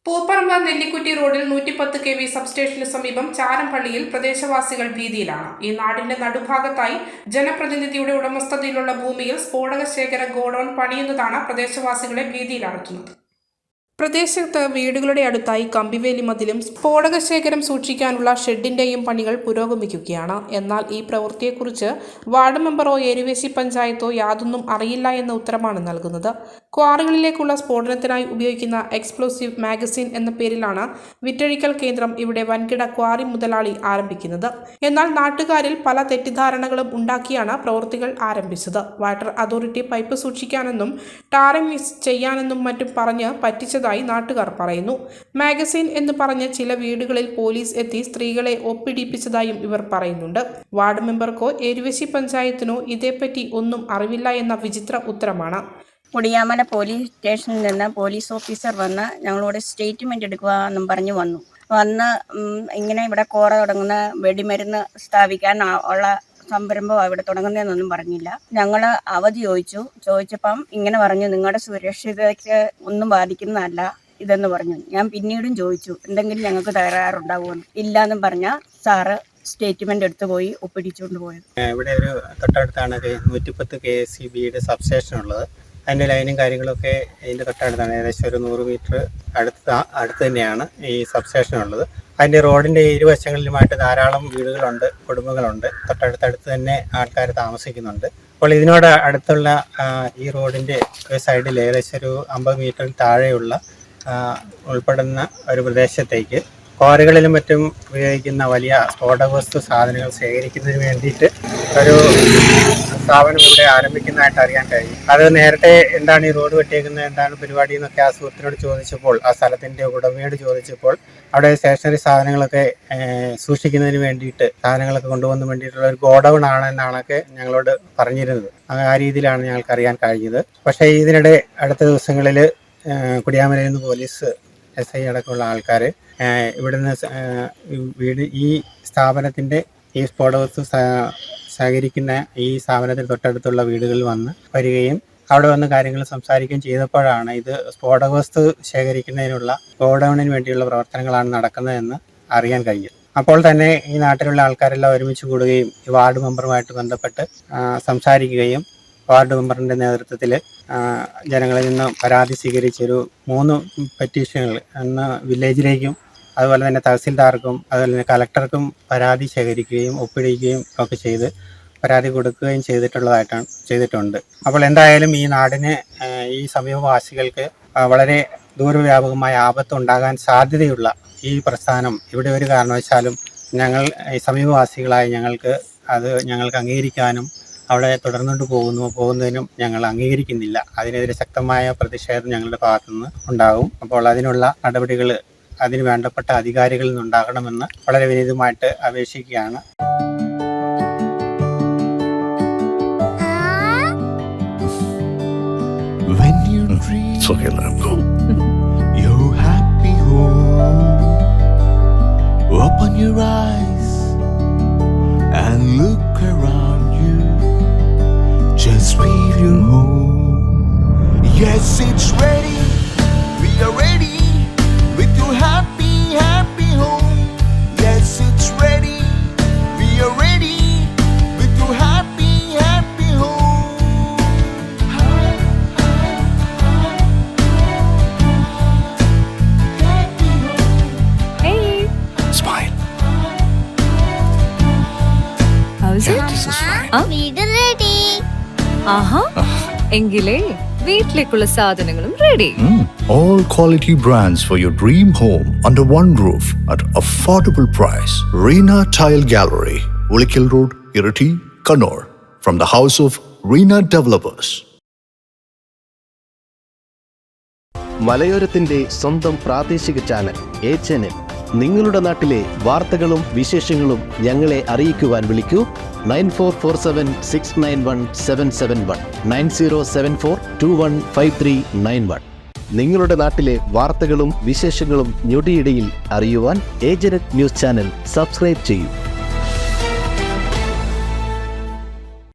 പൂപ്പറമ്പ് നെല്ലിക്കുറ്റി റോഡിൽ 110 kV സബ്സ്റ്റേഷന് സമീപം ചാരംപള്ളിയിൽ പ്രദേശവാസികൾ ഭീതിയിലാണ്. ഈ നാടിന്റെ നടുഭാഗത്തായി ജനപ്രതിനിധിയുടെ ഉടമസ്ഥതയിലുള്ള ഭൂമിയിൽ സ്ഫോടക ശേഖര ഗോഡൌൺ പണിയുന്നതാണ് പ്രദേശവാസികളെ ഭീതിയിലാഴ്ത്തുന്നത്. പ്രദേശത്ത് വീടുകളുടെ അടുത്തായി കമ്പിവേലി മതിലും സ്ഫോടക ശേഖരം സൂക്ഷിക്കാനുള്ള ഷെഡിന്റെയും പണികൾ പുരോഗമിക്കുകയാണ്. എന്നാൽ ഈ പ്രവൃത്തിയെക്കുറിച്ച് വാർഡ് മെമ്പറോ എരുവേശി പഞ്ചായത്തോ യാതൊന്നും അറിയില്ല എന്ന ഉത്തരമാണ് നൽകുന്നത്. ക്വാറികളിലേക്കുള്ള സ്ഫോടനത്തിനായി ഉപയോഗിക്കുന്ന എക്സ്പ്ലോസീവ് മാഗസിൻ എന്ന പേരിലാണ് വിറ്റഴിക്കൽ കേന്ദ്രം ഇവിടെ വൻകിട ക്വാറി മുതലാളി ആരംഭിക്കുന്നത്. എന്നാൽ നാട്ടുകാരിൽ പല തെറ്റിദ്ധാരണകളും ഉണ്ടാക്കിയാണ് പ്രവൃത്തികൾ ആരംഭിച്ചത്. വാട്ടർ അതോറിറ്റി പൈപ്പ് സൂക്ഷിക്കാനെന്നും ടാറിംഗ് ചെയ്യാനെന്നും മറ്റും പറഞ്ഞ് പറ്റിച്ചതായി നാട്ടുകാർ പറയുന്നു. മാഗസിൻ എന്ന് പറഞ്ഞ് ചില വീടുകളിൽ പോലീസ് എത്തി സ്ത്രീകളെ ഒപ്പിടിപ്പിച്ചതായും ഇവർ പറയുന്നുണ്ട്. വാർഡ് മെമ്പർക്കോ എരുവേശി പഞ്ചായത്തിനോ ഇതേപ്പറ്റി ഒന്നും അറിവില്ല എന്ന വിചിത്ര ഉത്തരമാണ്. മുടിയാമല പോലീസ് സ്റ്റേഷനിൽ നിന്ന് പോലീസ് ഓഫീസർ വന്ന് ഞങ്ങളോട് സ്റ്റേറ്റ്മെന്റ് എടുക്കുക എന്നും പറഞ്ഞു വന്ന് ഇങ്ങനെ ഇവിടെ കോറ തുടങ്ങുന്ന വെടിമരുന്ന് സ്ഥാപിക്കാൻ ഉള്ള സംരംഭം ഇവിടെ തുടങ്ങുന്നതെന്നൊന്നും പറഞ്ഞില്ല. ഞങ്ങൾ അവധി ചോദിച്ചപ്പം ഇങ്ങനെ പറഞ്ഞു, നിങ്ങളുടെ സുരക്ഷിതയ്ക്ക് ഒന്നും ബാധിക്കുന്നതല്ല ഇതെന്ന് പറഞ്ഞു. ഞാൻ പിന്നീടും ചോദിച്ചു, എന്തെങ്കിലും ഞങ്ങൾക്ക് തകരാറുണ്ടാവുമെന്ന്. ഇല്ലാന്നും പറഞ്ഞ സാറ് സ്റ്റേറ്റ്മെന്റ് എടുത്തു പോയി ഒപ്പിടിച്ചുകൊണ്ട് പോയത്. ഇവിടെ ഒരു തൊട്ടടുത്താണ് 110 kV സബ്സ്റ്റേഷൻ ഉള്ളത്. അതിൻ്റെ ലൈനും കാര്യങ്ങളൊക്കെ ഇതിൻ്റെ തൊട്ടടുത്താണ്. ഏകദേശം ഒരു 100 മീറ്റർ അടുത്ത് തന്നെയാണ് ഈ സബ്സ്റ്റേഷൻ ഉള്ളത്. അതിൻ്റെ റോഡിൻ്റെ ഇരുവശങ്ങളിലുമായിട്ട് ധാരാളം വീടുകളുണ്ട്, കുടുംബങ്ങളുണ്ട്. തൊട്ടടുത്തടുത്ത് തന്നെ ആൾക്കാർ താമസിക്കുന്നുണ്ട്. അപ്പോൾ ഇതിനോട് അടുത്തുള്ള ഈ റോഡിൻ്റെ ഒരു സൈഡിൽ ഏകദേശം ഒരു 50 മീറ്ററിൽ താഴെയുള്ള ഉൾപ്പെടുന്ന ഒരു പ്രദേശത്തേക്ക് ക്വാറികളിലും മറ്റും ഉപയോഗിക്കുന്ന വലിയ സ്ഫോടക വസ്തു സാധനങ്ങൾ ശേഖരിക്കുന്നതിന് വേണ്ടിയിട്ട് ഒരു സ്ഥാപനം ഇവിടെ ആരംഭിക്കുന്നതായിട്ട് അറിയാൻ കഴിയും. അത് നേരത്തെ എന്താണ് ഈ റോഡ് വെട്ടിയേക്കുന്നത്, എന്താണ് പരിപാടി എന്നൊക്കെ ആ സുഹൃത്തിനോട് ചോദിച്ചപ്പോൾ, ആ സ്ഥലത്തിൻ്റെ ഉടമയോട് ചോദിച്ചപ്പോൾ അവിടെ സ്റ്റേഷനറി സാധനങ്ങളൊക്കെ സൂക്ഷിക്കുന്നതിന് വേണ്ടിയിട്ട് സാധനങ്ങളൊക്കെ കൊണ്ടുപോകുന്ന വേണ്ടിയിട്ടുള്ള ഒരു ഗോഡൗൺ ആണെന്നാണൊക്കെ ഞങ്ങളോട് പറഞ്ഞിരുന്നത്. ആ രീതിയിലാണ് ഞങ്ങൾക്ക് അറിയാൻ കഴിഞ്ഞത്. പക്ഷേ ഇതിനിടെ അടുത്ത ദിവസങ്ങളിൽ കുടിയാമലയിൽ നിന്ന് പോലീസ് SI അടക്കമുള്ള ആൾക്കാർ ഇവിടുന്ന് ഈ സ്ഥാപനത്തിൻ്റെ ഈ സ്ഫോടകവസ്തു ശേഖരിക്കുന്ന ഈ സ്ഥാപനത്തിന് തൊട്ടടുത്തുള്ള വീടുകളിൽ വരികയും അവിടെ വന്ന് കാര്യങ്ങൾ സംസാരിക്കുകയും ചെയ്തപ്പോഴാണ് ഇത് സ്ഫോടകവസ്തു ശേഖരിക്കുന്നതിനുള്ള ഗോഡൌണിന് വേണ്ടിയുള്ള പ്രവർത്തനങ്ങളാണ് നടക്കുന്നതെന്ന് അറിയാൻ കഴിഞ്ഞത്. അപ്പോൾ തന്നെ ഈ നാട്ടിലുള്ള ആൾക്കാരെല്ലാം ഒരുമിച്ച് കൂടുകയും ഈ വാർഡ് മെമ്പറുമായിട്ട് ബന്ധപ്പെട്ട് സംസാരിക്കുകയും വാർഡ് മെമ്പറിൻ്റെ നേതൃത്വത്തിൽ ജനങ്ങളിൽ നിന്ന് പരാതി സ്വീകരിച്ചൊരു 3 പെറ്റീഷനുകൾ അന്ന് വില്ലേജിലേക്കും അതുപോലെ തന്നെ തഹസിൽദാർക്കും അതുപോലെ തന്നെ കലക്ടർക്കും പരാതി ശേഖരിക്കുകയും ഒപ്പിടുകയും ഒക്കെ ചെയ്ത് പരാതി കൊടുക്കുകയും ചെയ്തിട്ടുണ്ട്. അപ്പോൾ എന്തായാലും ഈ നാടിന് ഈ സമീപവാസികൾക്ക് വളരെ ദൂരവ്യാപകമായ ആപത്തുണ്ടാകാൻ സാധ്യതയുള്ള ഈ പ്രസ്ഥാനം ഇവിടെ ഒരു കാരണവശാലും ഞങ്ങൾ ഈ സമീപവാസികളായ ഞങ്ങൾക്ക് അംഗീകരിക്കാനും അവിടെ തുടർന്നുകൊണ്ട് പോകുന്നതിനും ഞങ്ങൾ അംഗീകരിക്കുന്നില്ല. അതിനെതിരെ ശക്തമായ പ്രതിഷേധം ഞങ്ങളുടെ ഭാഗത്തുനിന്ന് ഉണ്ടാകും. അപ്പോൾ അതിനുള്ള നടപടികൾ അതിന് വേണ്ടപ്പെട്ട അധികാരികളിൽ നിന്നുണ്ടാകണമെന്ന് വളരെ വിനീതമായിട്ട് അപേക്ഷിക്കുകയാണ്. Open your eyes and look around you. Just feel your home. Yes, it's ready. We are ready with your happy home. Yes, it's ready. We are ready with your happy home. Hey. Smile. How's it? This is fine. വീട് ready. ആഹാ, എങ്കിലേ വീട്ടിലേക്കുള്ള സാധനങ്ങളും ready. All quality brands for your dream home under one roof at affordable price. Reena Tile Gallery, Ulikil Road, Irati, Kannur. From the house of Reena Developers. മലയോരത്തിന്റെ സ്വന്തം പ്രാദേശിക channel HNN. നിങ്ങളുടെ നാട്ടിലെ വാർത്തകളും വിശേഷങ്ങളും ഞങ്ങളെ അറിയിക്കുവാൻ വിളിക്കൂ 9447691771 9074215391. നിങ്ങളുടെ നാട്ടിലെ വാർത്തകളും വിശേഷങ്ങളും ഞൊടിയിടയിൽ അറിയുവാൻ ഏജനറ്റ് ന്യൂസ് ചാനൽ സബ്സ്ക്രൈബ് ചെയ്യൂ.